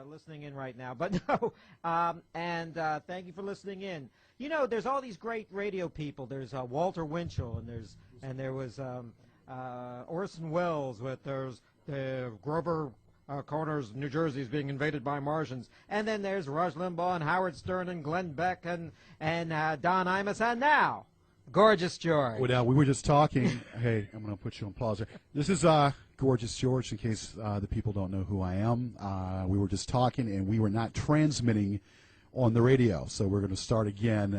listening in right now. But no, thank you for listening in. You know, there's all these great radio people. There's Walter Winchell, and there was Orson Welles. There's Grover Corners, New Jersey is being invaded by Martians, and then there's Rush Limbaugh and Howard Stern and Glenn Beck and Don Imus, and now Gorgeous George. Well, now we were just talking. Hey, I'm going to put you on pause here. This is Gorgeous George, in case the people don't know who I am. We were just talking, and we were not transmitting on the radio, so we're going to start again.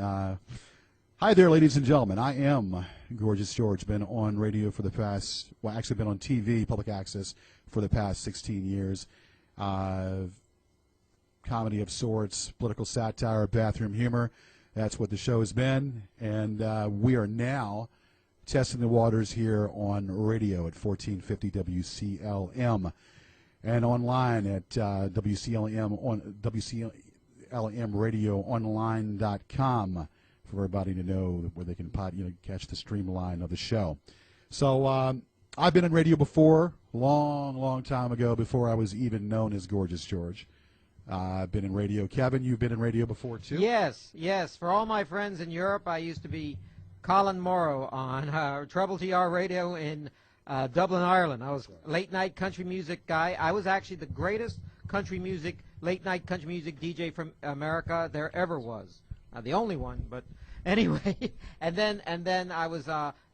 Hi there, ladies and gentlemen. I am Gorgeous George. Been on radio for the past, well, actually been on TV, public access, for the past 16 years. Comedy of sorts, political satire, bathroom humor. That's what the show has been. And we are now testing the waters here on radio at 1450 WCLM and online at WCLM on WCLMradioonline.com for everybody to know where they can catch the streamline of the show. So I've been in radio before, long time ago, before I was even known as Gorgeous George. I've been in radio. Kevin, you've been in radio before, too? Yes. For all my friends in Europe, I used to be Colin Morrow on Treble TR Radio in Dublin, Ireland. I was late-night country music guy. I was actually the greatest late-night country music DJ from America there ever was. The only one, but anyway. and then I was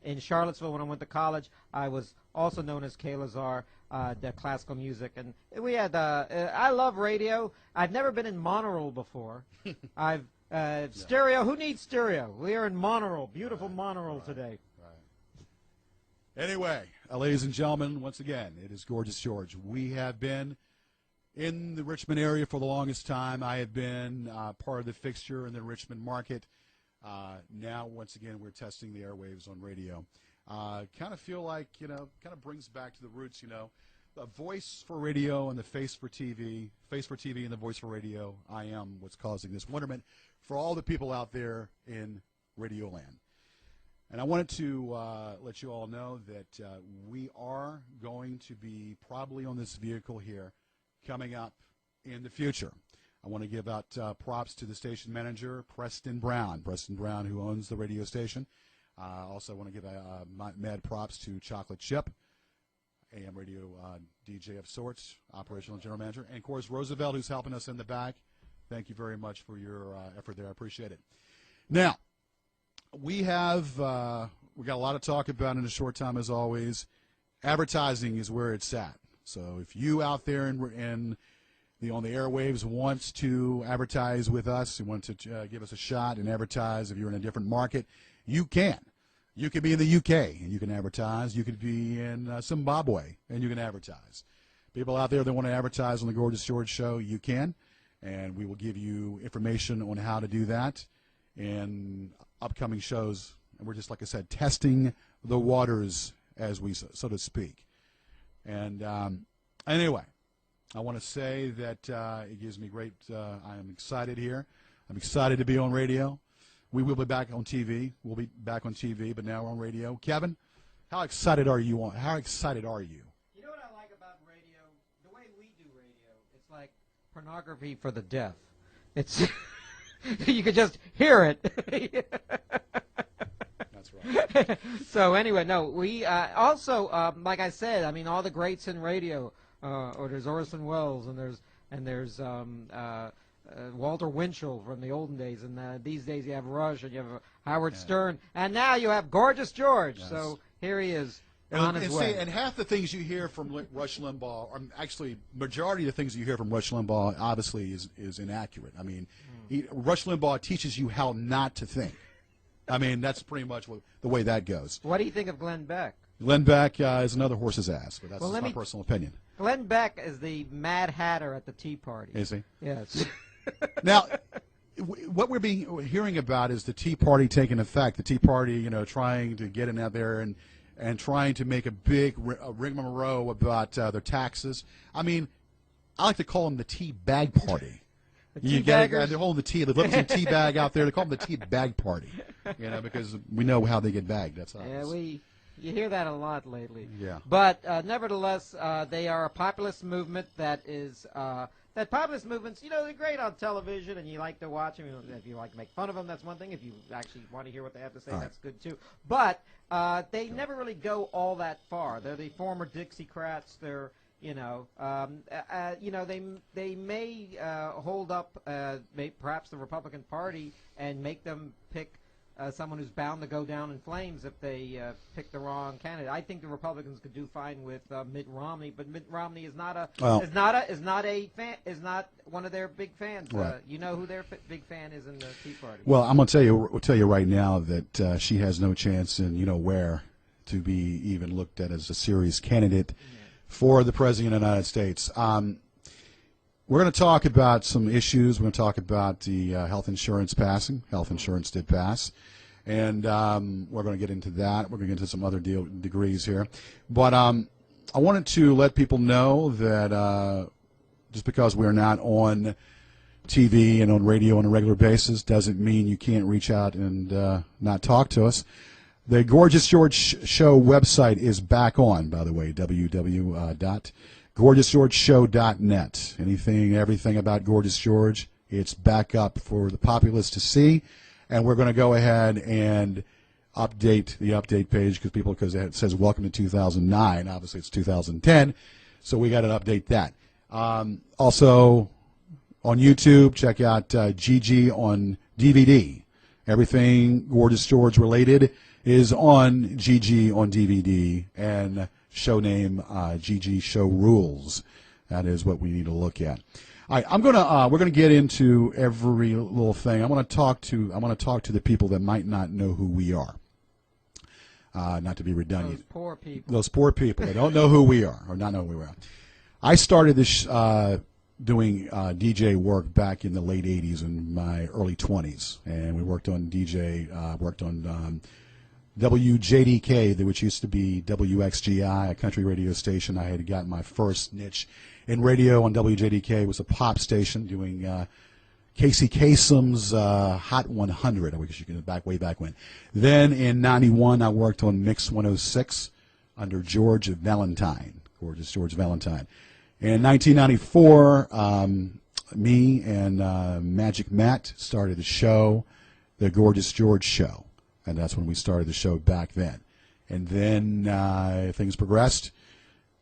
in Charlottesville when I went to college. I was also known as Kay Lazar, the classical music, and we had. I love radio. I've never been in monorail before. I've stereo. Who needs stereo? We are in monorail, beautiful monorail today. Right. Anyway, ladies and gentlemen, once again, it is Gorgeous George. We have been in the Richmond area for the longest time. I have been part of the fixture in the Richmond market. Now, once again, we're testing the airwaves on radio. Kind of feel like, kind of brings back to the roots, the voice for radio and the face for TV and the voice for radio. I am what's causing this wonderment for all the people out there in Radio Land. And I wanted to let you all know that we are going to be probably on this vehicle here coming up in the future. I want to give out props to the station manager, Preston Brown, who owns the radio station. Also want to give mad props to Chocolate Chip, AM radio DJ of sorts, operational general manager, and, of course, Roosevelt, who's helping us in the back. Thank you very much for your effort there. I appreciate it. Now, we got a lot of talk about in a short time, as always. Advertising is where it's at. So if you out there on the airwaves wants to advertise with us, you want to give us a shot and advertise, if you're in a different market, you can. You could be in the UK and you can advertise. You could be in Zimbabwe and you can advertise. People out there that want to advertise on the Gorgeous George Show, you can. And we will give you information on how to do that in upcoming shows. And we're just, like I said, testing the waters, as we so to speak. And anyway, I want to say that it gives me great, I am excited here. I'm excited to be on radio. We will be back on TV. We'll be back on TV, but now we're on radio. Kevin, how excited are you? How excited are you? You know what I like about radio? The way we do radio, it's like pornography for the deaf. It's you could just hear it. That's right. So anyway, no, we also, like I said, I mean, all the greats in radio. Or there's Orson Welles, and there's Walter Winchell from the olden days, and these days you have Rush, and you have Howard Stern, and now you have Gorgeous George. Yes. So here he is on his way. And half the things you hear from Rush Limbaugh, or actually majority of the things you hear from Rush Limbaugh, obviously is inaccurate. I mean, Rush Limbaugh teaches you how not to think. I mean, that's pretty much the way that goes. What do you think of Glenn Beck? Glenn Beck is another horse's ass, but that's my personal opinion. Glenn Beck is the Mad Hatter at the Tea Party. Is he? Yes. Now, what we're hearing about is the Tea Party taking effect. The Tea Party, trying to get in out there and trying to make a big rigmarole about their taxes. I mean, I like to call them the Tea Bag Party. They're holding the tea. They left some tea bag out there. They call them the Tea Bag Party, because we know how they get bagged. That's obvious. Yeah, You hear that a lot lately. Yeah. But nevertheless, they are a populist movement that is that populist movements. They're great on television, and you like to watch them. If you like to make fun of them, that's one thing. If you actually want to hear what they have to say, that's good too. But they never really go all that far. They're the former Dixiecrats. They're they may hold up perhaps the Republican Party and make them pick someone who's bound to go down in flames if they pick the wrong candidate. I think the Republicans could do fine with Mitt Romney, but Mitt Romney is not one of their big fans. Right. You know who their big fan is in the Tea Party. Well, I'm going to tell you right now that she has no chance in where to be even looked at as a serious candidate for the President of the United States. We're going to talk about some issues. We're going to talk about the health insurance passing. Health insurance did pass. And we're going to get into that. We're going to get into some other degrees here. But I wanted to let people know that just because we're not on TV and on radio on a regular basis doesn't mean you can't reach out and not talk to us. The Gorgeous George Show website is back on, by the way, www.gorgeousgeorgeshow.net. Everything about Gorgeous George, it's back up for the populace to see. And we're going to go ahead and update the update page because it says welcome to 2009. Obviously, it's 2010, so we got to update that. Also, on YouTube, check out GG on DVD. Everything Gorgeous George related is on GG on DVD, and show name GG Show Rules. That is what we need to look at. All right, we're gonna get into every little thing. I want to talk to the people that might not know who we are. Not to be redundant. Those poor people. Those poor people. They don't know who we are, or not know who we are. I started this doing DJ work back in the late 80s and my early 20s, and we worked on WJDK, which used to be WXGI, a country radio station. I had gotten my first niche in radio on WJDK. It was a pop station doing Casey Kasem's Hot 100, I guess you can way back when. Then in 91, I worked on Mix 106 under George Valentine, Gorgeous George Valentine. In 1994, me and Magic Matt started a show, The Gorgeous George Show. And that's when we started the show back then. And then things progressed,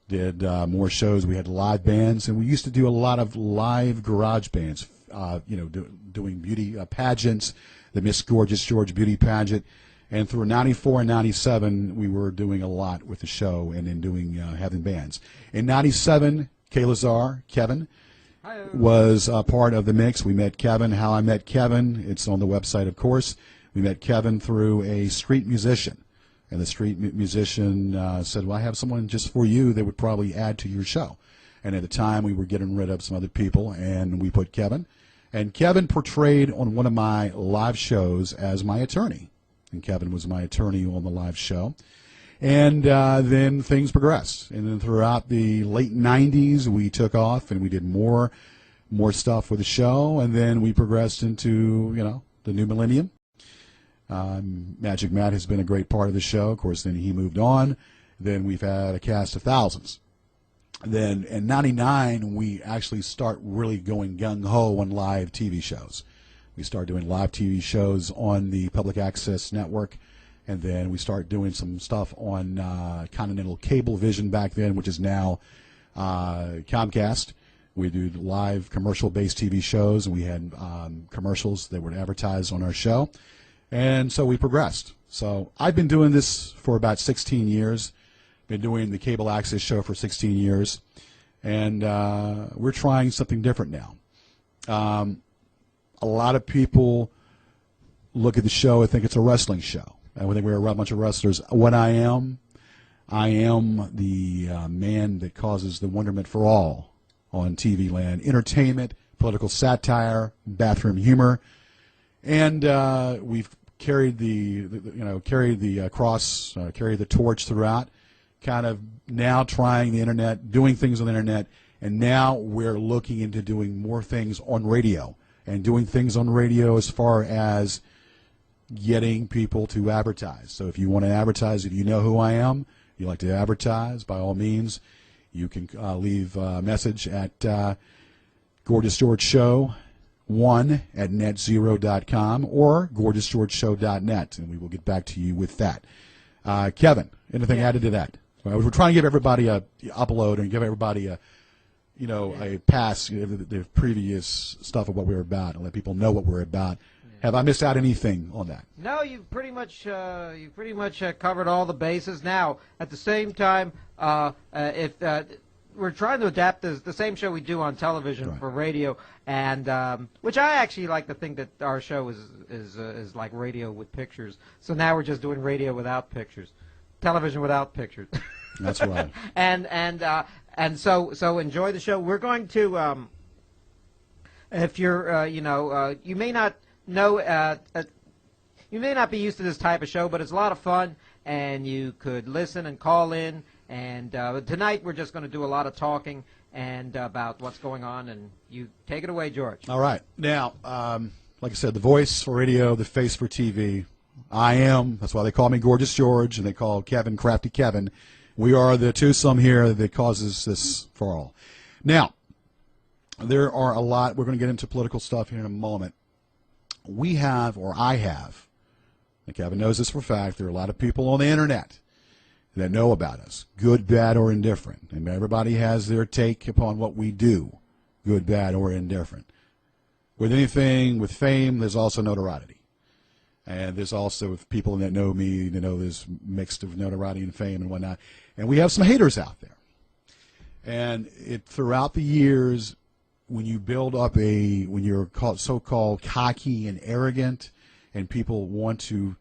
did more shows. We had live bands, and we used to do a lot of live garage bands, doing beauty pageants, the Miss Gorgeous George Beauty Pageant. And through 94 and 97, we were doing a lot with the show and then doing having bands. In 97, Kevin, was part of the mix. We met Kevin. How I met Kevin, it's on the website, of course. We met Kevin through a street musician, and the street musician said, well, I have someone just for you that would probably add to your show. And at the time, we were getting rid of some other people, and we put Kevin. And Kevin portrayed on one of my live shows as my attorney. And Kevin was my attorney on the live show. And then things progressed. And then throughout the late 90s, we took off, and we did more stuff with the show. And then we progressed into, the new millennium. Magic Matt has been a great part of the show. Of course, then he moved on. Then we've had a cast of thousands. Then in 99, we actually start really going gung-ho on live TV shows. We start doing live TV shows on the Public Access Network, and then we start doing some stuff on Continental Cablevision back then, which is now Comcast. We do live commercial-based TV shows, and we had commercials that were advertised on our show. And so we progressed. So I've been doing this for about 16 years, been doing the cable access show for 16 years, and we're trying something different now. A lot of people look at the show and think it's a wrestling show. I think we're a bunch of wrestlers. What I am the man that causes the wonderment for all on TV land. Entertainment, political satire, bathroom humor. And we've carried the cross, carried the torch throughout. Kind of now trying the internet, doing things on the internet, and now we're looking into doing more things on radio, and doing things on radio as far as getting people to advertise. So if you want to advertise, if you know who I am, you like to advertise, by all means, you can leave a message at Gorgeous George Show 1 at netzero.com or gorgeousgeorgeshow.net, and we will get back to you with that. Kevin, anything added to that? We're trying to give everybody a upload and give everybody a pass, the previous stuff of what we're about, and let people know what we're about. Have I missed out anything on that? No, you've pretty much covered all the bases. Now, at the same time, if we're trying to adapt the same show we do on television for radio, and which I actually like to think that our show is like radio with pictures. So now we're just doing radio without pictures, television without pictures. That's right. and so enjoy the show. We're going to, if you're, you may not know, you may not be used to this type of show, but it's a lot of fun, and you could listen and call in. And tonight we're just going to do a lot of talking and about what's going on, and you take it away, George. All right. Now, like I said, the voice for radio, the face for TV. I am. That's why they call me Gorgeous George, and they call Kevin Crafty Kevin. We are the twosome here that causes this for all. Now, there are a lot. We're going to get into political stuff here in a moment. We have, or I have, and Kevin knows this for a fact, there are a lot of people on the internet that know about us, good, bad, or indifferent. And everybody has their take upon what we do, good, bad, or indifferent. With anything, with fame, there's also notoriety. And there's also people that know me, there's mixed of notoriety and fame and whatnot. And we have some haters out there. And throughout the years, when you build up when you're so-called cocky and arrogant, and people want to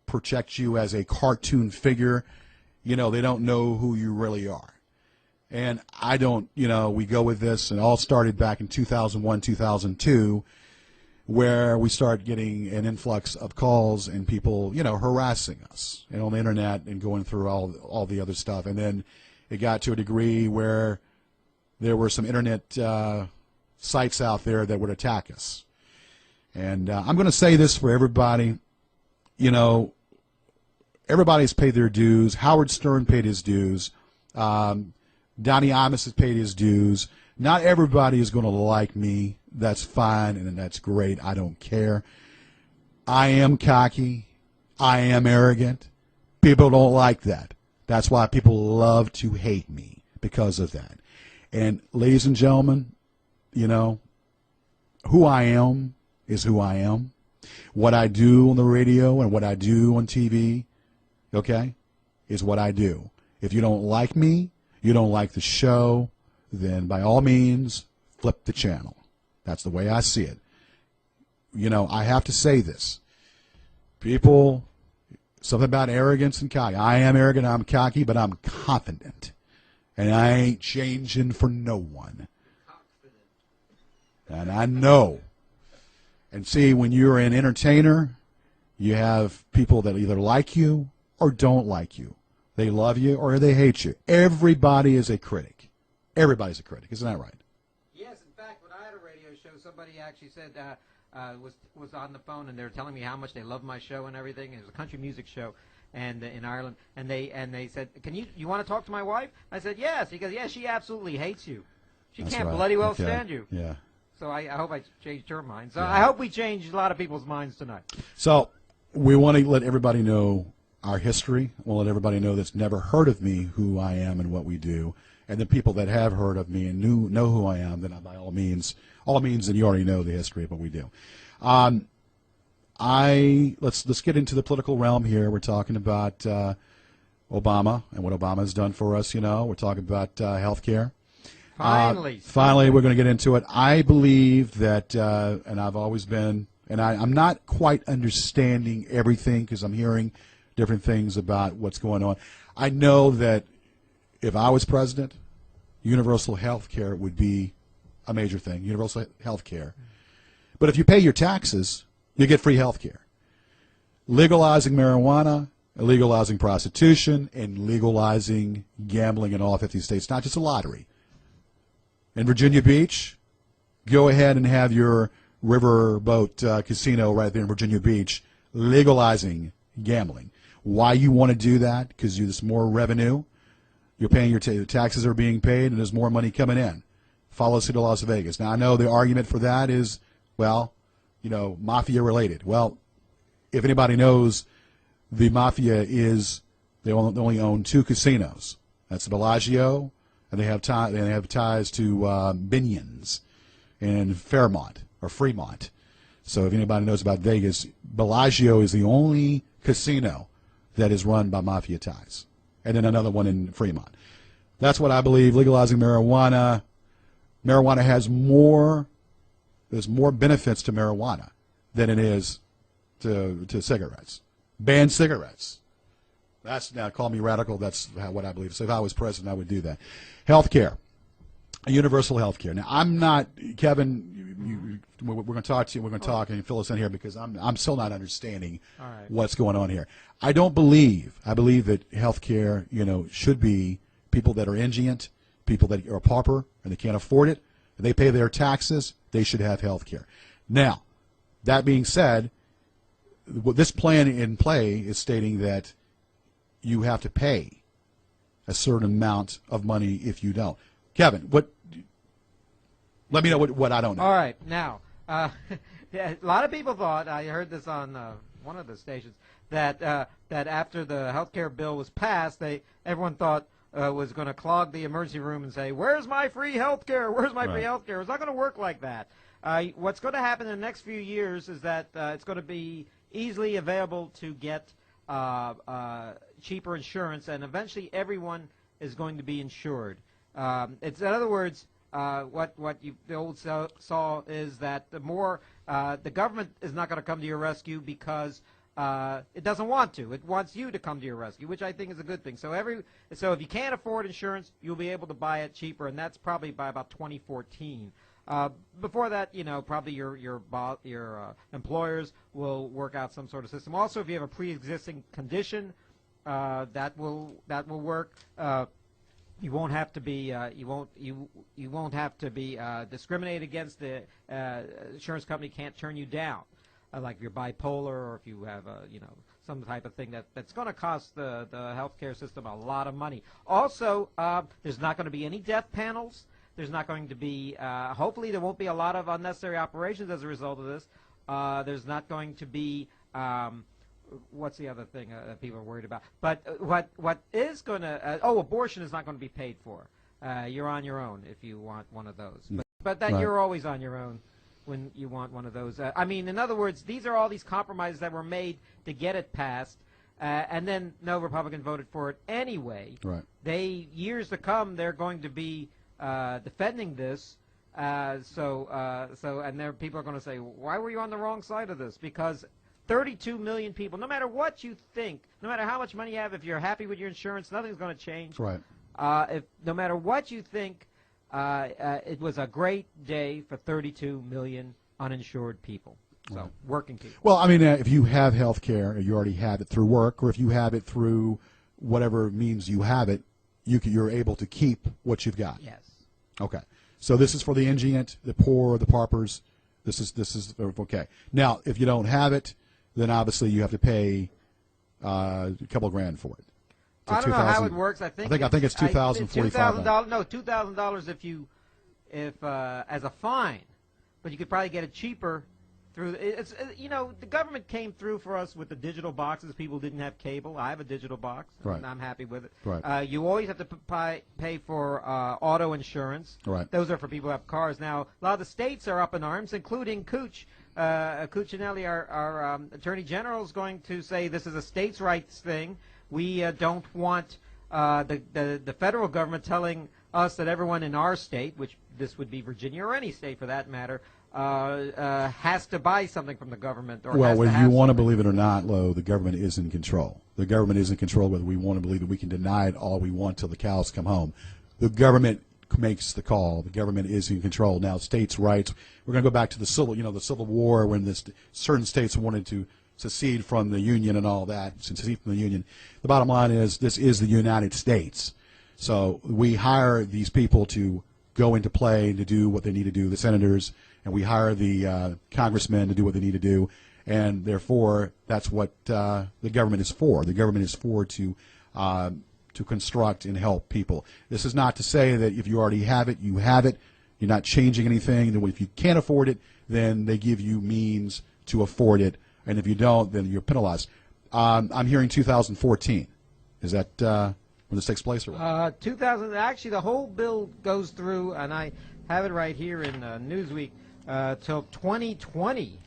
project you as a cartoon figure, they don't know who you really are. And I don't, we go with this, and it all started back in 2001, 2002, where we started getting an influx of calls and people, harassing us and on the internet and going through all the other stuff. And then it got to a degree where there were some internet sites out there that would attack us. And I'm going to say this for everybody, everybody's paid their dues. Howard Stern paid his dues. Donnie Imus has paid his dues. Not everybody is going to like me. That's fine, and that's great. I don't care. I am cocky. I am arrogant. People don't like that. That's why people love to hate me, because of that. And ladies and gentlemen, who I am is who I am. What I do on the radio and what I do on TV, okay, is what I do. If you don't like me, you don't like the show, then by all means, flip the channel. That's the way I see it. I have to say this. People, something about arrogance and cocky. I am arrogant, I'm cocky, but I'm confident. And I ain't changing for no one. And I know. And see, when you're an entertainer, you have people that either like you or don't like you. They love you or they hate you. Everybody is a critic. Everybody's a critic. Isn't that right? Yes. In fact, when I had a radio show, somebody actually said was on the phone, and they were telling me how much they love my show and everything. It was a country music show, and in Ireland, and they said, "Can you want to talk to my wife?" I said, "Yes." He goes, "Yeah, she absolutely hates you. She That's can't right. bloody well Okay. stand you." Yeah. So I hope I changed her mind. So Yeah. I hope we changed a lot of people's minds tonight. So we want to let everybody know our history. We'll let everybody know that's never heard of me, who I am and what we do. And the people that have heard of me and know who I am, then by all means, then you already know the history of what we do. Let's get into the political realm here. We're talking about Obama and what Obama has done for us. We're talking about health care. Finally, we're going to get into it. I believe that, and I've always been, and I'm not quite understanding everything because I'm hearing different things about what's going on. I know that if I was president, universal health care would be a major thing, universal health care. But if you pay your taxes, you get free health care. Legalizing marijuana, legalizing prostitution, and legalizing gambling in all 50 states, not just a lottery. In Virginia Beach, go ahead and have your riverboat casino right there in Virginia Beach legalizing gambling. Why you want to do that? Because there's more revenue. You're paying your taxes are being paid, and there's more money coming in. Follow suit to Las Vegas. Now, I know the argument for that is, well, mafia related. Well, if anybody knows, the mafia they only own 2 casinos. That's the Bellagio, and they have ties to Binion's in Fairmont or Fremont. So if anybody knows about Vegas, Bellagio is the only casino that is run by mafia ties, and then another one in Fremont. That's what I believe. Legalizing marijuana has there's more benefits to marijuana than it is to cigarettes. Ban cigarettes. Now, call me radical. That's what I believe. So if I was president, I would do that. Healthcare, universal health care. Now, I'm not, Kevin, we're going to talk to you. We're going to talk and fill us in here because I'm still not understanding what's going on here. I believe that health care, should be people that are indigent, people that are pauper and they can't afford it, and they pay their taxes, they should have health care. Now, that being said, this plan in play is stating that you have to pay a certain amount of money if you don't. Kevin, let me know what I don't know. All right. Now, a lot of people thought, I heard this on one of the stations, that after the health care bill was passed, everyone thought was going to clog the emergency room and say, where's my free health care? Where's my free health care? It's not going to work like that. What's going to happen in the next few years is that it's going to be easily available to get cheaper insurance, and eventually everyone is going to be insured. In other words, what the old saw is that the government is not going to come to your rescue because it doesn't want to. It wants you to come to your rescue, which I think is a good thing. So if you can't afford insurance, you'll be able to buy it cheaper, and that's probably by about 2014. Before that, probably your employers will work out some sort of system. Also, if you have a pre-existing condition, that will work. You won't have to be you won't have to be discriminated against. The insurance company can't turn you down, like if you're bipolar or if you have some type of thing that's going to cost the healthcare system a lot of money. Also, there's not going to be any death panels. There's not going to be, hopefully there won't be a lot of unnecessary operations as a result of this. There's not going to be, what's the other thing that people are worried about? But what is going to, abortion is not going to be paid for. You're on your own if you want one of those. But that you're always on your own when you want one of those. In other words, these are all these compromises that were made to get it passed. And then no Republican voted for it anyway. Right. Years to come, they're going to be defending this, and there people are going to say, why were you on the wrong side of this? Because 32 million people, no matter what you think, no matter how much money you have, if you're happy with your insurance, nothing's going to change. Right. No matter what you think, it was a great day for 32 million uninsured people, working people. Well, if you have health care, you already have it through work, or if you have it through whatever means you have it, you're able to keep what you've got. Yes. Okay. So this is for the indigent, the poor, the paupers. This is okay. Now, if you don't have it, then obviously you have to pay a couple of grand for it. So I don't know how it works. I think it's $2,045. $2,000. No, $2,000 if as a fine, but you could probably get it cheaper through. The government came through for us with the digital boxes. People didn't have cable. I have a digital box, and I'm happy with it. Right. You always have to pay for auto insurance. Right. Those are for people who have cars. Now, a lot of the states are up in arms, including Cooch. Cuccinelli, our Attorney General, is going to say this is a states' rights thing. We don't want the federal government telling us that everyone in our state, which this would be Virginia or any state for that matter, has to buy something from the government. Whether you want to believe it or not, Lo, the government is in control. The government is in control whether we want to believe that we can deny it all we want till the cows come home. The government makes the call. The government is in control. Now, states' rights, we're going to go back to the Civil War when certain states wanted to secede from the Union and all that, secede from the Union. The bottom line is this is the United States. So we hire these people to go into play to do what they need to do, the senators, and we hire the congressmen to do what they need to do. and therefore that's what the government is for. The government is for to construct and help people. This is not to say that if you already have it, you have it. You're not changing anything. Then if you can't afford it, then they give you means to afford it, and if you don't, then you're penalized. I'm hearing 2014. Is that when this takes place, or what? 2000. Actually, the whole bill goes through, and I have it right here in Newsweek till 2020.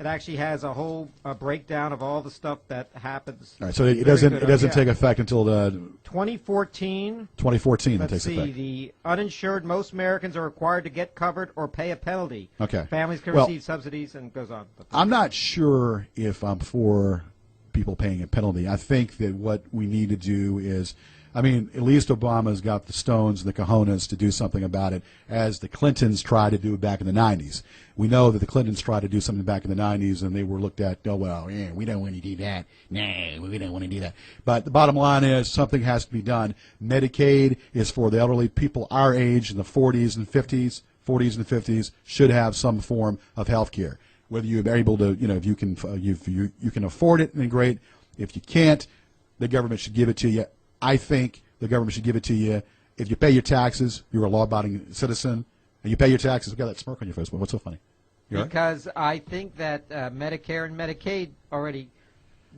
It actually has a whole breakdown of all the stuff that happens. All right, so it doesn't take effect until 2014. 2014. Let's it takes see. effect. The uninsured, most Americans are required to get covered or pay a penalty. Okay. Families can Well, receive subsidies, and goes on. I'm not sure if I'm for people paying a penalty. I think that what we need to do is, I mean, at least Obama's got the stones and the cojones to do something about it, as the Clintons tried to do back in the 90s. We know that the Clintons tried to do something back in the 90s, and they were looked at, oh, well, yeah, we don't want to do that. No, we don't want to do that. But the bottom line is something has to be done. Medicaid is for the elderly people our age in the 40s and 50s, should have some form of health care. Whether you're able to, if you can afford it, then great. If you can't, the government should give it to you. I think the government should give it to you. If you pay your taxes, you're a law-abiding citizen, and you pay your taxes. Look at that smirk on your face. What's so funny? You all right? Because I think that Medicare and Medicaid already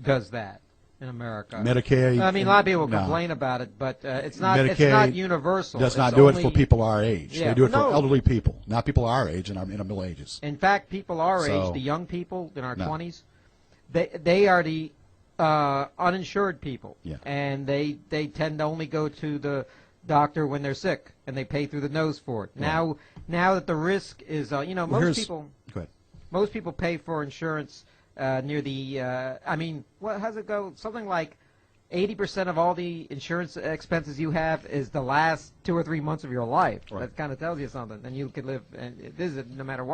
does that in America. Medicaid. I mean, a lot of people no. complain about it, but it's not. Medicaid it's not universal. Does not It's do only, it for people our age. Yeah, They do it no. for elderly people, not people our age and in our middle ages. In fact, people our So- age, the young people in our No. 20s, they are the uninsured people, Yeah. and they tend to only go to the doctor when they're sick, and they pay through the nose for it. Right. Now that the risk is, Well, go ahead. most people pay for insurance near the. I mean, what how's it go? Something like 80% of all the insurance expenses you have is the last 2 or 3 months of your life. Right. That kind of tells you something, and you could live. And this is no matter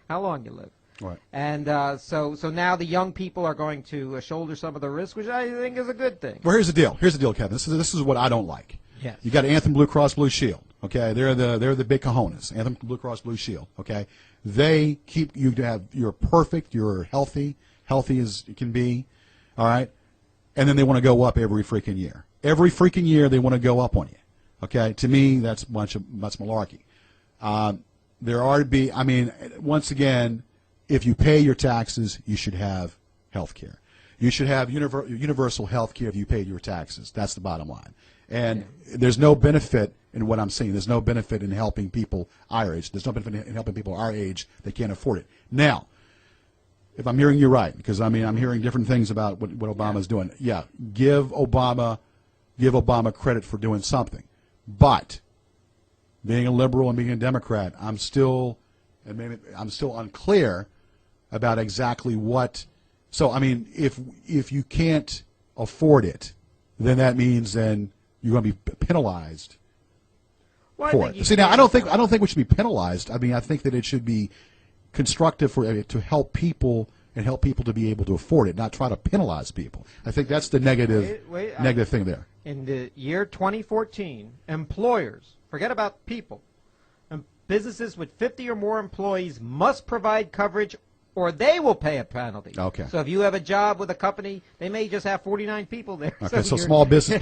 how long you live. Right. And so now the young people are going to shoulder some of the risk, which I think is a good thing. Well, here's the deal. Here's the deal, Kevin. This is what I don't like. Yes. You got Anthem Blue Cross Blue Shield. Okay, they're the big cojones. Anthem Blue Cross Blue Shield. Okay, they keep you to have you're perfect. You're healthy as you can be. All right, and then they want to go up every freaking year. Every freaking year they want to go up on you. Okay, to me that's malarkey. There ought to be. I mean, once again, if you pay your taxes, you should have health care. You should have universal health care if you pay your taxes. That's the bottom line. And there's no benefit in what I'm saying. There's no benefit in helping people our age. There's no benefit in helping people our age that can't afford it. Now, if I'm hearing you right, because I mean I'm hearing different things about what Obama's doing. Yeah, give Obama credit for doing something. But being a liberal and being a Democrat, I'm still unclear about exactly what. So I mean, if you can't afford it, then that means then you're going to be penalized for it. See, now I don't think we should be penalized. I mean, I think that it should be constructive to help people and help people to be able to afford it, not try to penalize people. I think that's the negative thing there. In the year 2014, employers, forget about people, businesses with 50 or more employees must provide coverage or they will pay a penalty. Okay. So if you have a job with a company, they may just have 49 people there. Okay, so small business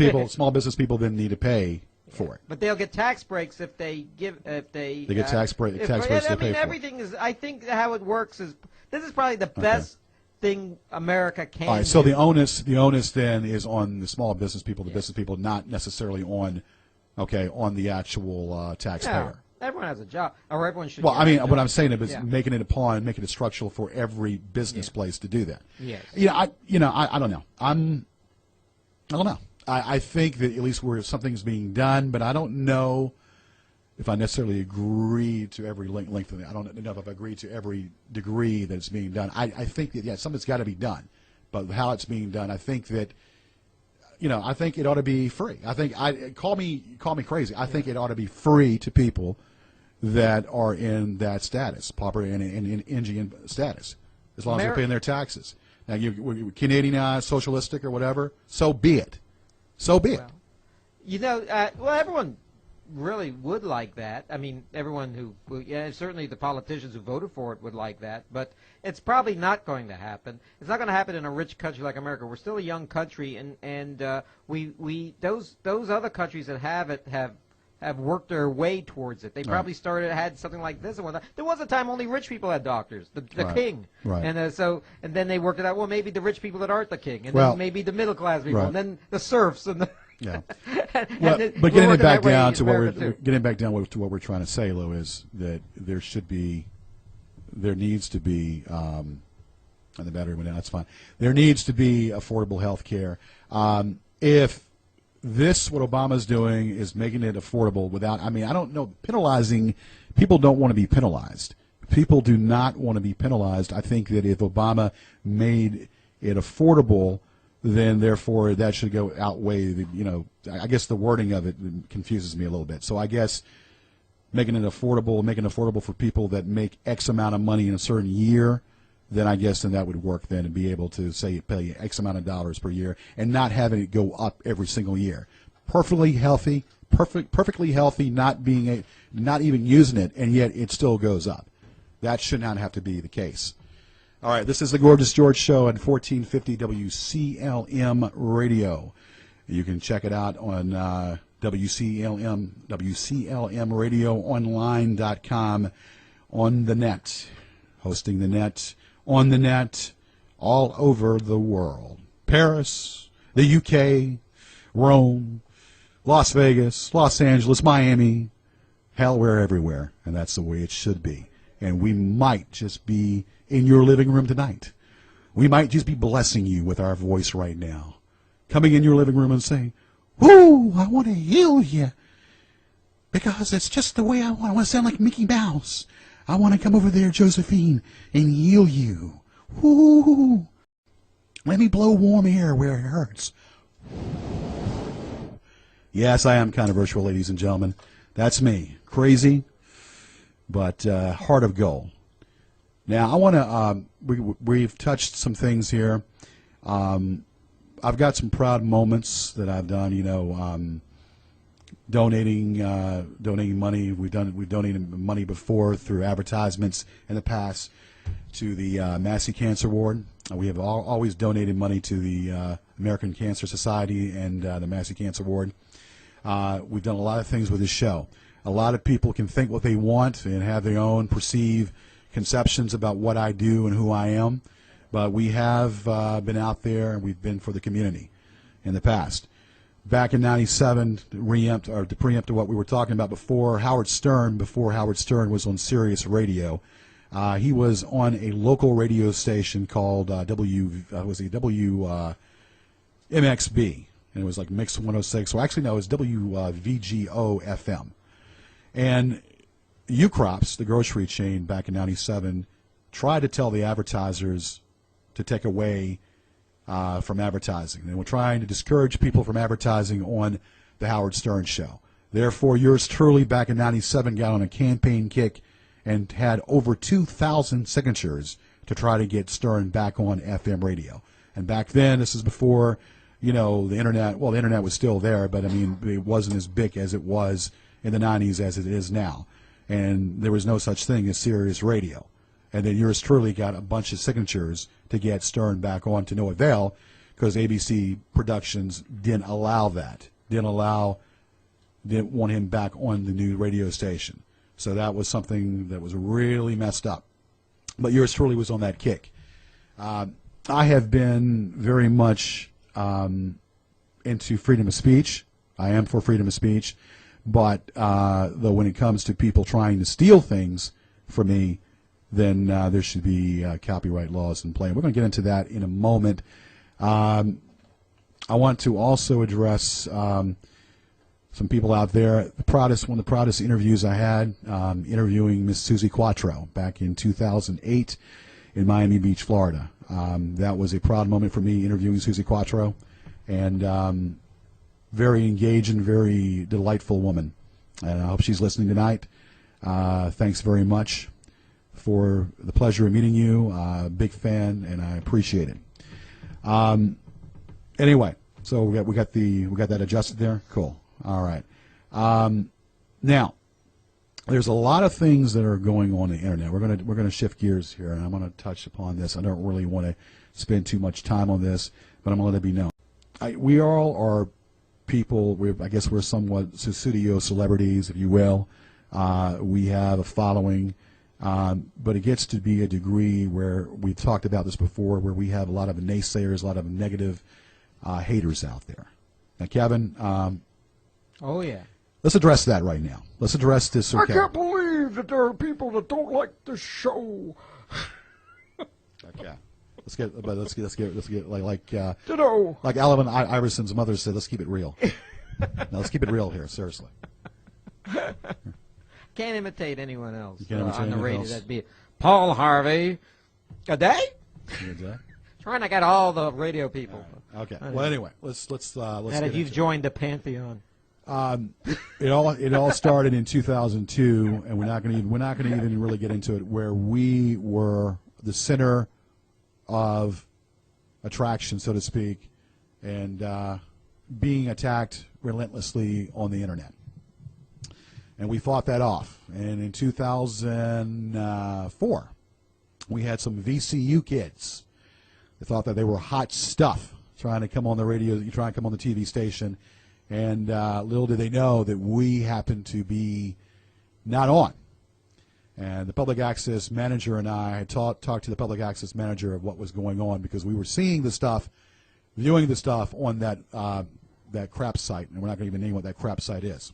people then need to pay for it. But they'll get tax breaks if they get tax breaks. They pay for it. Everything is. I think how it works is this is probably the best thing America can. All right. So the onus then is on the small business people, the business people, not necessarily on the actual taxpayer. Everyone has a job, or everyone should. Well, I mean, what I'm saying is making it structural for every business place to do that. Yes. I don't know. I don't know. I think that at least where something's being done, but I don't know if I necessarily agree to every length of it. I don't know if I agree to every degree that it's being done. I think that something's got to be done, but how it's being done, I think that. I think it ought to be free. I think call me crazy. I think it ought to be free to people that are in that status, pauper and indigent status, as long as they're paying their taxes. Now, you Canadianized, socialistic, or whatever, so be it. So be it. Well, everyone really would like that. I mean, everyone yeah, certainly the politicians who voted for it would like that, but it's probably not going to happen. It's not going to happen in a rich country like America. We're still a young country, and those other countries that have it have worked their way towards it. They probably had something like this and whatnot. There was a time only rich people had doctors, the king, and and then they worked it out. Well, maybe the rich people that aren't the king, and then maybe the middle class people, and then the serfs and the. Yeah, well, but getting it back down to what we're trying to say, Lou, is that there needs to be, and the battery went out. That's fine. There needs to be affordable health care. If what Obama's doing is making it affordable without, I mean, I don't know, penalizing people don't want to be penalized. People do not want to be penalized. I think that if Obama made it affordable, then therefore that should outweigh the, I guess the wording of it confuses me a little bit. So I guess making it affordable for people that make X amount of money in a certain year, then I guess then that would work then, and be able to say pay X amount of dollars per year and not having it go up every single year. Perfectly healthy, not even using it, and yet it still goes up. That should not have to be the case. All right, this is the Gorgeous George Show at 1450 WCLM Radio. You can check it out on WCLMradioonline.com, on the net, hosting the net, on the net, all over the world. Paris, the UK, Rome, Las Vegas, Los Angeles, Miami, hell, we're everywhere, and that's the way it should be. And we might just be in your living room tonight. We might just be blessing you with our voice right now. Coming in your living room and saying, "Whoo, I want to heal you. Because it's just the way I want. I want to sound like Mickey Mouse. I want to come over there, Josephine, and heal you. Whoo. Let me blow warm air where it hurts." Yes, I am controversial, ladies and gentlemen. That's me. Crazy, but heart of gold. Now, I want to, we've touched some things here. I've got some proud moments that I've done, donating money. We've donated money before through advertisements in the past to the Massey Cancer Ward. We have always donated money to the American Cancer Society and the Massey Cancer Ward. We've done a lot of things with this show. A lot of people can think what they want and have their own perceived conceptions about what I do and who I am, but we have been out there and we've been for the community in the past. Back in '97, to preempt what we were talking about before, Howard Stern was on Sirius Radio. He was on a local radio station called WMXB, and it was like Mix 106. Well, actually, no, it was WVGO FM. And Ukrops, the grocery chain back in '97, tried to tell the advertisers to take away from advertising. They were trying to discourage people from advertising on the Howard Stern Show. Therefore, yours truly back in '97 got on a campaign kick and had over 2,000 signatures to try to get Stern back on FM radio. And back then, this is before, the internet. Well, the internet was still there, but I mean, it wasn't as big as it was in the '90s as it is now. And there was no such thing as Sirius Radio. And then yours truly got a bunch of signatures to get Stern back on, to no avail, because ABC Productions didn't allow that. Didn't want him back on the new radio station. So that was something that was really messed up. But yours truly was on that kick. I have been very much into freedom of speech. I am for freedom of speech. But though when it comes to people trying to steal things from me, then there should be copyright laws in play. We're going to get into that in a moment. I want to also address some people out there. One of the proudest interviews I had, interviewing Miss Suzi Quatro back in 2008 in Miami Beach, Florida. That was a proud moment for me, interviewing Suzi Quatro, and very engaging, very delightful woman. And I hope she's listening tonight. Thanks very much for the pleasure of meeting you. Big fan, and I appreciate it. Anyway, so we got that adjusted there. Cool. All right. Now, there's a lot of things that are going on the internet. We're gonna shift gears here, and I'm gonna touch upon this. I don't really want to spend too much time on this, but I'm gonna let it be known. We all are people. I guess we're somewhat studio celebrities, if you will. We have a following, but it gets to be a degree where we've talked about this before, where we have a lot of naysayers, a lot of negative haters out there. Now, Kevin. Oh yeah. Let's address that right now. Let's address this. I can't believe that there are people that don't like this show. Okay. Let's get like Ditto. like Alvin Iverson's mother said. Let's keep it real. Now, let's keep it real here. Seriously. Can't imitate anyone else can't imitate on the anyone radio. else. That'd be Paul Harvey. A day? Okay. Trying to get all the radio people. Okay. Well, anyway, let's Now get that you've into joined the pantheon. it all started in 2002, and we're not going to even really get into it. Where we were the center of attraction, so to speak, and being attacked relentlessly on the internet. And we fought that off. And in 2004, we had some VCU kids that thought that they were hot stuff, trying to come on the radio, trying to come on the TV station. And little did they know that we happened to be not on. And the public access manager and I had talked to the public access manager of what was going on, because we were seeing the stuff, viewing the stuff on that crap site, and we're not going to even name what that crap site is.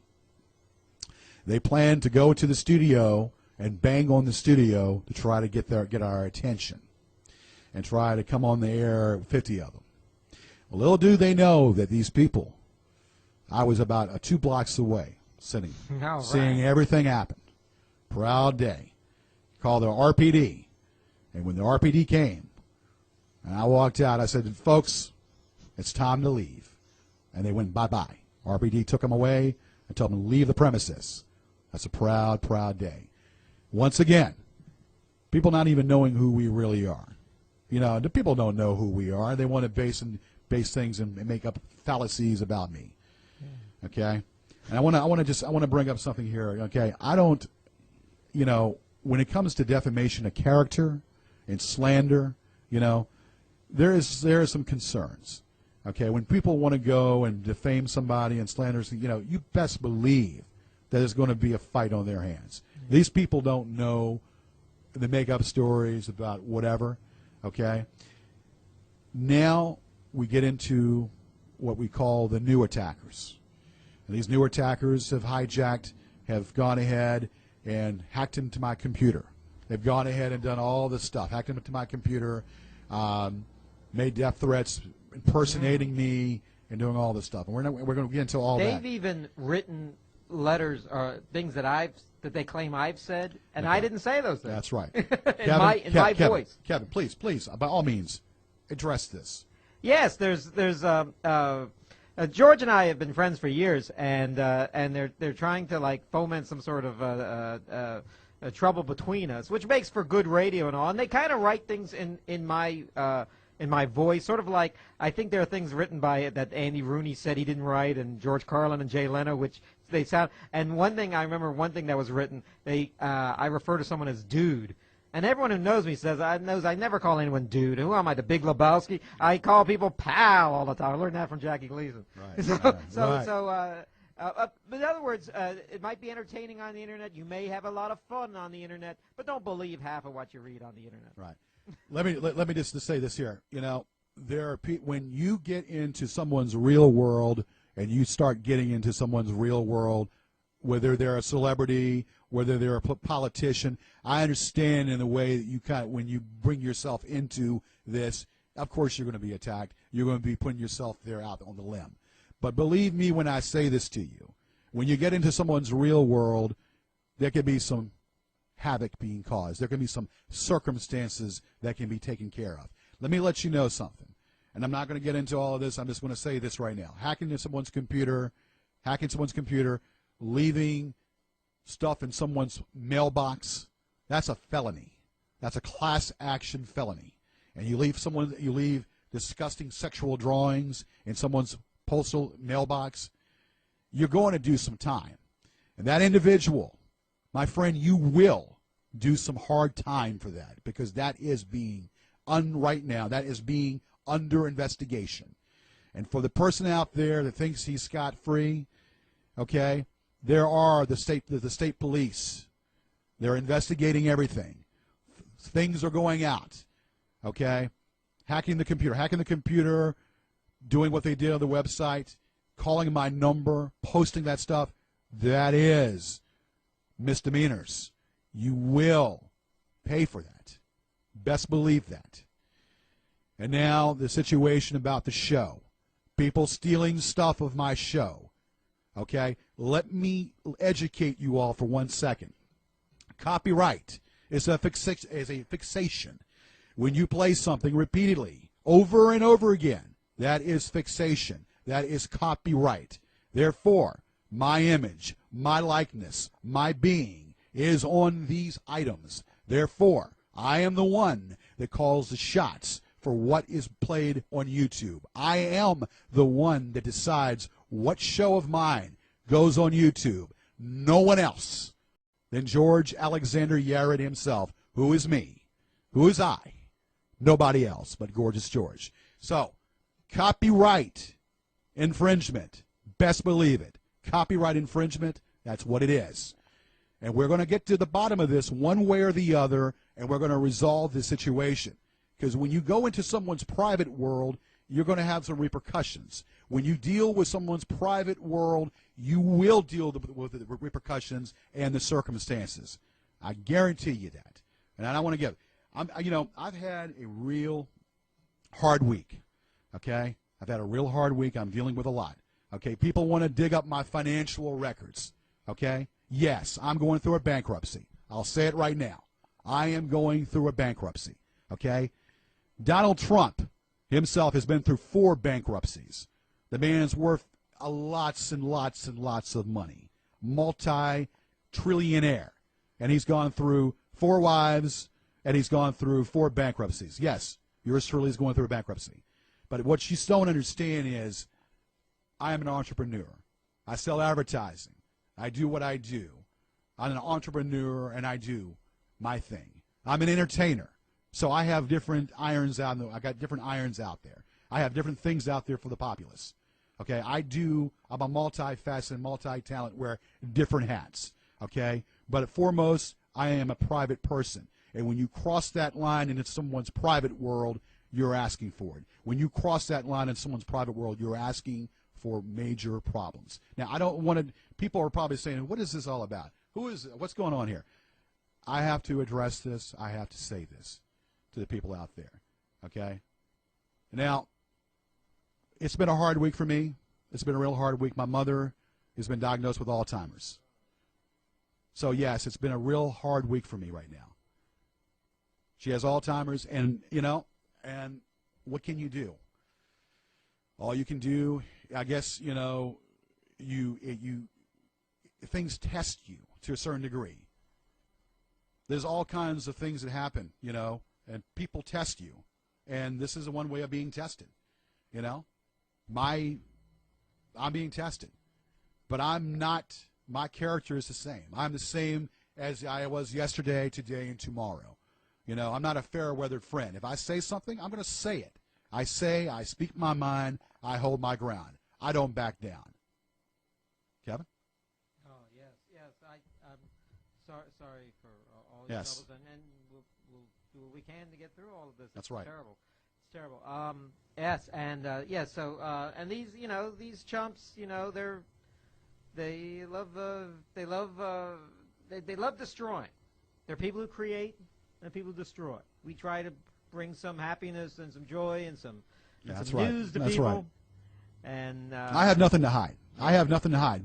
They planned to go to the studio and bang on the studio to try to get our attention and try to come on the air, 50 of them. Well, little do they know that these people, I was about 2 blocks away, sitting, seeing everything happen. Proud day. Called the RPD. And when the RPD came, and I walked out, I said, folks, it's time to leave. And they went bye-bye. RPD took them away and told them to leave the premises. That's a proud, proud day. Once again, people not even knowing who we really are. You know, the people don't know who we are. They want to base things and make up fallacies about me. Okay? And I want to bring up something here. Okay? I don't, you know, when it comes to defamation of character and slander, you know, there is some concerns. Okay? When people want to go and defame somebody and slander, you know, you best believe that there's going to be a fight on their hands. These people don't know. They make up stories about whatever. Okay? Now we get into what we call the new attackers. And these new attackers have gone ahead and hacked into my computer. They've gone ahead and done all this stuff, hacked into my computer, made death threats, impersonating me, and doing all this stuff. And we're going to get into all that. They've even written letters or things that they claim I've said, and I didn't say those things. That's right. in my voice. Kevin, please, by all means, address this. Yes, there's George and I have been friends for years, and they're trying to like foment some sort of trouble between us, which makes for good radio and all. And they kind of write things in my voice, sort of like I think there are things written by that Andy Rooney said he didn't write, and George Carlin and Jay Leno, which they sound. And one thing I remember that was written, I refer to someone as dude. And everyone who knows me knows I never call anyone dude. Who am I, the Big Lebowski? I call people pal all the time. I learned that from Jackie Gleason. Right. But in other words, it might be entertaining on the internet. You may have a lot of fun on the internet, but don't believe half of what you read on the internet. Right. Let me just say this here. You know, there are when you get into someone's real world and you start getting into someone's real world, whether they're a celebrity, whether they're a politician, I understand in the way that when you bring yourself into this, of course you're going to be attacked. You're going to be putting yourself there out on the limb. But believe me when I say this to you, when you get into someone's real world, there could be some havoc being caused. There can be some circumstances that can be taken care of. Let me let you know something. And I'm not going to get into all of this. I'm just going to say this right now. Hacking someone's computer, leaving stuff in someone's mailbox, that's a felony. That's a class action felony. And you leave disgusting sexual drawings in someone's postal mailbox, you're going to do some time. And that individual, my friend, you will do some hard time for that, because that is being, right now, that is being under investigation. And for the person out there that thinks he's scot-free, okay, there are the state police. They're investigating everything. Things are going out, okay? Hacking the computer, doing what they did on the website, calling my number, posting that stuff. That is misdemeanors. You will pay for that. Best believe that. And now the situation about the show. People stealing stuff of my show. Okay? Let me educate you all for 1 second. Copyright is a fixation. When you play something repeatedly, over and over again, that is fixation. That is copyright. Therefore, my image, my likeness, my being is on these items. Therefore, I am the one that calls the shots for what is played on YouTube. I am the one that decides what show of mine goes on YouTube. No one else than George Alexander Yared himself, who is me, who is I. Nobody else but Gorgeous George. So, copyright infringement, best believe it. Copyright infringement, that's what it is. And we're going to get to the bottom of this one way or the other, and we're going to resolve this situation. Because when you go into someone's private world, you're going to have some repercussions. When you deal with someone's private world, you will deal with the repercussions and the circumstances. I guarantee you that. And I don't want to give. I've had a real hard week. Okay? I've had a real hard week. I'm dealing with a lot. Okay? People want to dig up my financial records. Okay? Yes, I'm going through a bankruptcy. I'll say it right now. I am going through a bankruptcy. Okay? Donald Trump himself has been through 4 bankruptcies. The man's worth lots and lots and lots of money. Multi-trillionaire. And he's gone through 4 wives, and he's gone through 4 bankruptcies. Yes, yours truly is going through a bankruptcy. But what you don't understand is I am an entrepreneur. I sell advertising. I do what I do. I'm an entrepreneur, and I do my thing. I'm an entertainer. So I have different irons out there. I got different irons out there. I have different things out there for the populace. Okay, I'm a multifaceted, multi-talent, wear different hats. Okay, but foremost, I am a private person. And when you cross that line into someone's private world, you're asking for it. When you cross that line in someone's private world, you're asking for major problems. Now, I don't want to, people are probably saying, what is this all about? What's going on here? I have to address this. I have to say this to the people out there. Okay? Now, it's been a hard week for me. It's been a real hard week. My mother has been diagnosed with Alzheimer's. So, yes, it's been a real hard week for me right now. She has Alzheimer's, and, and what can you do? All you can do, I guess, things test you to a certain degree. There's all kinds of things that happen, and people test you. And this is one way of being tested, I'm being tested. But I'm not, my character is the same. I'm the same as I was yesterday, today, and tomorrow. I'm not a fair-weathered friend. If I say something, I'm going to say it. I speak my mind, I hold my ground. I don't back down. Kevin? Oh, yes. I'm sorry for all the Yes. troubles, and we'll do what we can to get through all of this. That's right. It's terrible. Yes, and and these chumps, they love destroying. They're people who create and people who destroy. We try to bring some happiness and some joy and some That's right. news to That's people. right. And I have nothing to hide.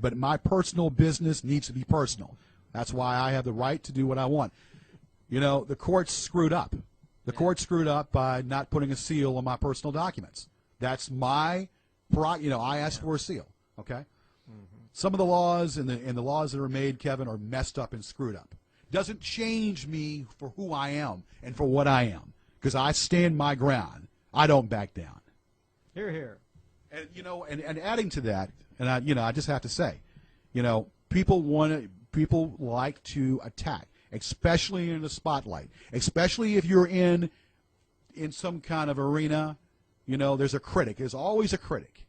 But my personal business needs to be personal. That's why I have the right to do what I want. The courts screwed up. The court screwed up by not putting a seal on my personal documents. That's my, I asked for a seal. Okay. Mm-hmm. Some of the laws and the laws that are made, Kevin, are messed up and screwed up. Doesn't change me for who I am and for what I am, because I stand my ground. I don't back down. Hear, hear. And and adding to that, and I just have to say, People like to attack, especially in the spotlight, especially if you're in some kind of arena. There's a critic. There's always a critic.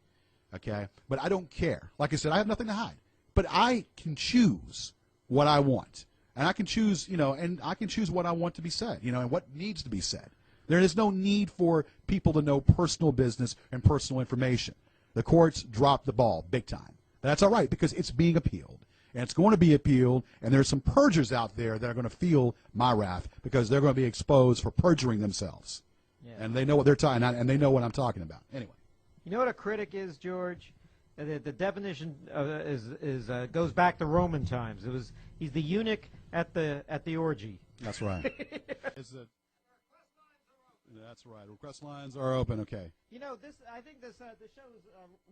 Okay? But I don't care. Like I said, I have nothing to hide. But I can choose what I want. And I can choose, and I can choose what I want to be said, and what needs to be said. There is no need for people to know personal business and personal information. The courts dropped the ball big time. That's all right because it's being appealed. And it's going to be appealed, and there's some perjurers out there that are going to feel my wrath because they're going to be exposed for perjuring themselves. Yeah. And they know what they're talking about, and they know what I'm talking about. Anyway. You know what a critic is, George? The definition goes back to Roman times. He's the eunuch at the orgy. That's right. That's right. Request lines are open. Okay. I think the show is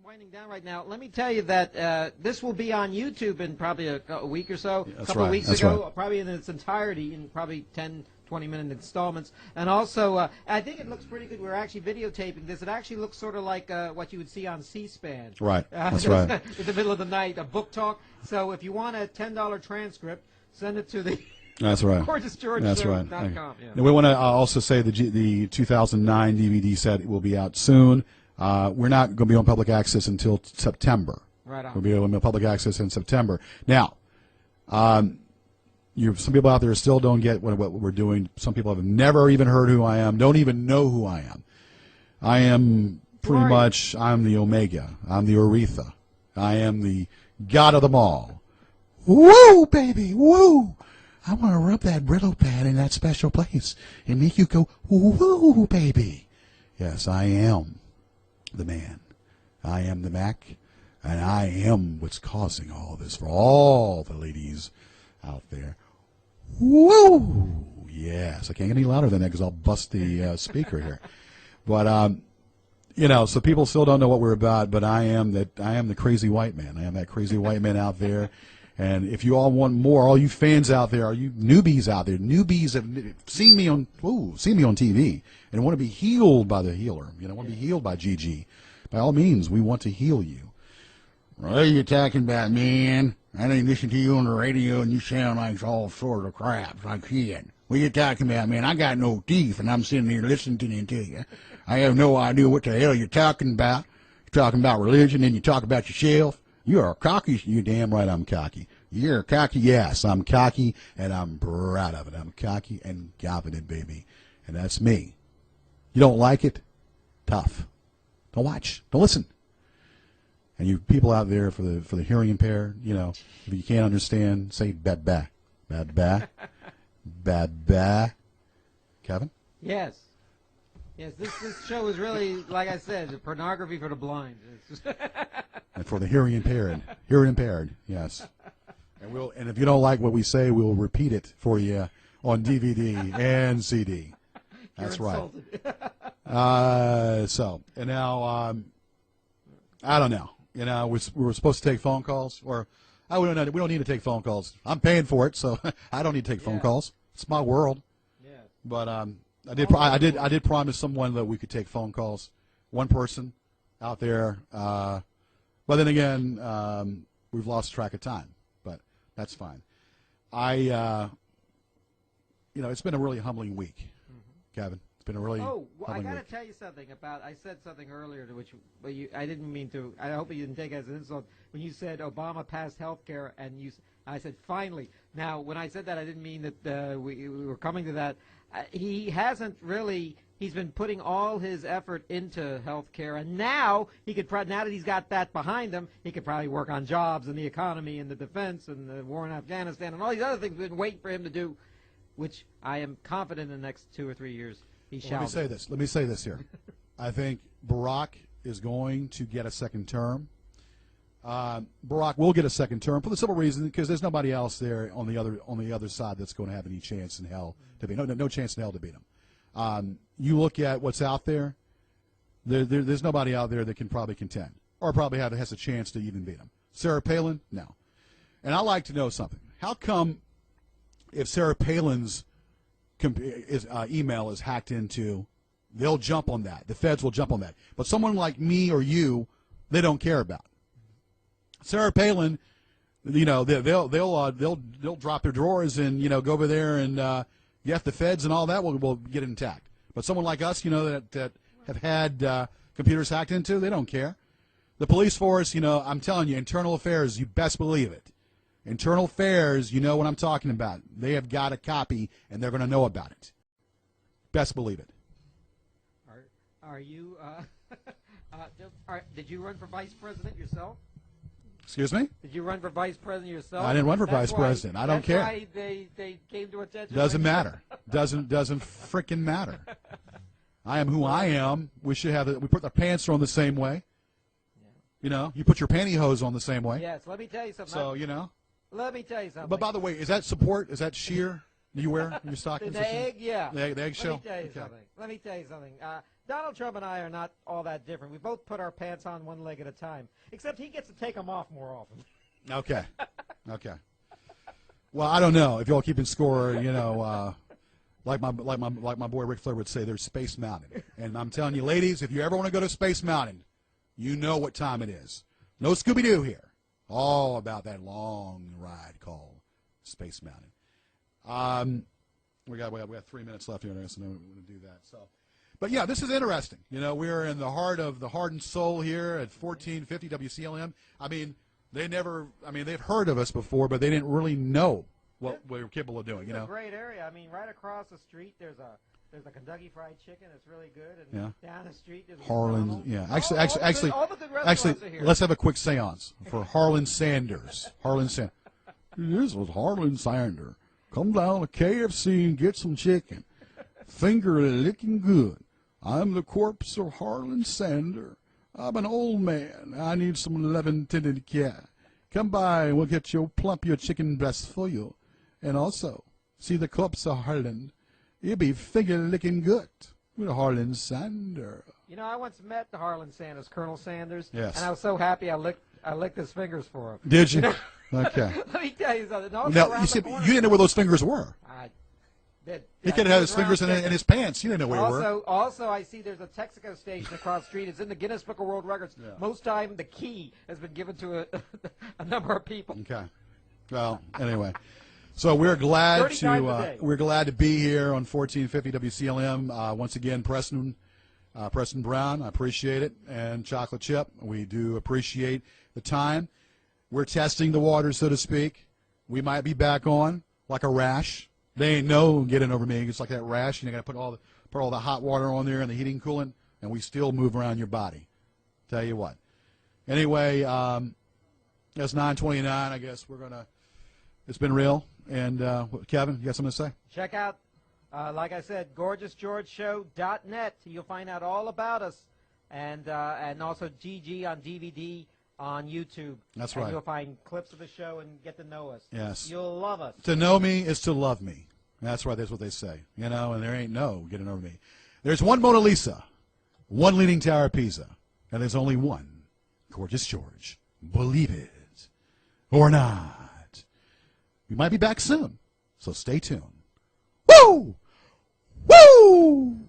winding down right now. Let me tell you that this will be on YouTube in probably a week or so. Yeah, a couple of weeks ago, probably in its entirety, in probably 10, 20-minute installments. And also, I think it looks pretty good. We're actually videotaping this. It actually looks sort of like what you would see on C-SPAN. Right. That's right. In the middle of the night, a book talk. So if you want a $10 transcript, send it to the... That's right. That's right. Yeah. We want to also say the 2009 DVD set will be out soon. We're not going to be on public access until September. Right on. We'll be on public access in September. Now, some people out there still don't get what we're doing. Some people have never even heard who I am, don't even know who I am. I am pretty much, I'm the Omega. I'm the Aretha. I am the God of them all. Woo, baby, woo! I want to rub that Brillo pad in that special place and make you go, woo, baby. Yes, I am the man. I am the Mac, and I am what's causing all this for all the ladies out there. Woo! Yes, I can't get any louder than that because I'll bust the speaker here. But, so people still don't know what we're about, but I am the crazy white man. I am that crazy white man out there. And if you all want more, all you fans out there, all you newbies out there, newbies have seen me on TV and want to be healed by the healer, want to be healed by Gigi. By all means, we want to heal you. What are you talking about, man? I didn't listen to you on the radio and you sound like all sort of crap, like shit. What are you talking about, man? I got no teeth and I'm sitting here listening to you. I have no idea what the hell you're talking about. You're talking about religion and you talk about yourself. You are cocky. You damn right I'm cocky. You're cocky. Yes, I'm cocky, and I'm proud of it. I'm cocky and confident, baby. And that's me. You don't like it? Tough. Don't watch. Don't listen. And you people out there for the hearing impaired, if you can't understand, say ba-ba. Ba-ba. Ba-ba. Kevin? Yes. Yes, this show is really, like I said, pornography for the blind. And for the hearing impaired. Hearing impaired, yes. And if you don't like what we say, we'll repeat it for you on DVD and CD. That's right. And now, I don't know. We were supposed to take phone calls, or we don't need to take phone calls. I'm paying for it, so I don't need to take phone calls. It's my world. Yeah. But I did promise someone that we could take phone calls. One person out there. But then again, we've lost track of time. But that's fine. It's been a really humbling week, Kevin. It's been a really humbling I got to week. tell you something about. I said something earlier to which, but I didn't mean to. I hope you didn't take it as an insult when you said Obama passed health care, and I said finally. Now, when I said that, I didn't mean that we were coming to that. He hasn't really. He's been putting all his effort into health care, and now now that he's got that behind him, he could probably work on jobs and the economy and the defense and the war in Afghanistan and all these other things we've been waiting for him to do, which I am confident in the next 2 or 3 years he shall. Let me say this here. I think Barack is going to get a second term. Barack will get a second term for the simple reason because there's nobody else there on the other side that's going to have any chance in hell to beat no chance in hell to beat him. You look at what's out there, there's nobody out there that can probably contend or probably has a chance to even beat him. Sarah Palin? No. And I'd like to know something. How come if Sarah Palin's email is hacked into, they'll jump on that. The feds will jump on that. But someone like me or you, they don't care about. Sarah Palin, you know, they'll drop their drawers and, you know, go over there and the feds and all that will get intact. But someone like us, you know, that have had computers hacked into, they don't care. The police force, you know, I'm telling you, internal affairs, you best believe it. Internal affairs, you know what I'm talking about. They have got a copy, and they're going to know about it. Best believe it. Are you? Did you run for vice president yourself? Excuse me? Did you run for vice president yourself? I didn't run for vice president. I don't care. That's why they came to attention. Doesn't matter. Doesn't freaking matter. I am who I am. We should have we put our pants on the same way. You know, you put your pantyhose on the same way. Yes. Let me tell you something. So, you know. Let me tell you something. But by the way, is that support? Is that sheer you wear in your stockings? The egg, yeah. The eggshell? Let me tell you something. Donald Trump and I are not all that different. We both put our pants on one leg at a time, except he gets to take them off more often. Okay. Okay. Well, I don't know if y'all keeping score. You know, like my boy Ric Flair would say, there's Space Mountain, and I'm telling you, ladies, if you ever want to go to Space Mountain, you know what time it is. No Scooby-Doo here. All about that long ride called Space Mountain. We got 3 minutes left here, so we're going to do that. So, but yeah, this is interesting. You know, we're in the heart of the heart and soul here at 1450 WCLM. I mean, they've heard of us before, but they didn't really know what we were capable of doing. It's you know, a great area. I mean, right across the street, there's a Kentucky Fried Chicken. It's really good. And down the street, there's Harlan. McDonald's. Yeah, all the good restaurants are here. Let's have a quick seance for Harlan Sanders. Harlan Sanders. This was Harlan Sanders. Come down to KFC and get some chicken. Finger licking good. I'm the corpse of Harlan Sanders. I'm an old man. I need some loving tended care. Come by and we'll get you plump your chicken breast for you. And also, see the corpse of Harlan. You'll be finger licking good with Harlan Sanders. You know, I once met the Harlan Sanders, Colonel Sanders. Yes. And I was so happy I licked his fingers for him. Did you? Okay. Let me tell you something. Also Now, around you said the you corner, didn't know where those fingers were. He could have had his around fingers in there. his pants. You didn't know where they were. Also, I see there's a Texaco station across the street. It's in the Guinness Book of World Records. Yeah. Most time, the key has been given to a number of people. Okay. Well, anyway. So we're glad 30 times a day. to be here on 1450 WCLM. Once again, Preston Brown, I appreciate it, and Chocolate Chip. We do appreciate the time. We're testing the water, so to speak. We might be back on like a rash. They ain't no getting over me. It's like that rash. You got to put all the hot water on there and the heating coolant, and we still move around your body. Tell you what. Anyway, that's 9:29. I guess we're gonna. It's been real. And Kevin, you got something to say? Check out, like I said, GorgeousGeorgeShow.net. You'll find out all about us, and also GG on DVD on YouTube. That's and right. You'll find clips of the show and get to know us. Yes. You'll love us. To know me is to love me. That's right. That's what they say. You know, and there ain't no getting over me. There's one Mona Lisa, one Leaning Tower of Pisa, and there's only one Gorgeous George. Believe it or not. We might be back soon, so stay tuned. Woo! Woo!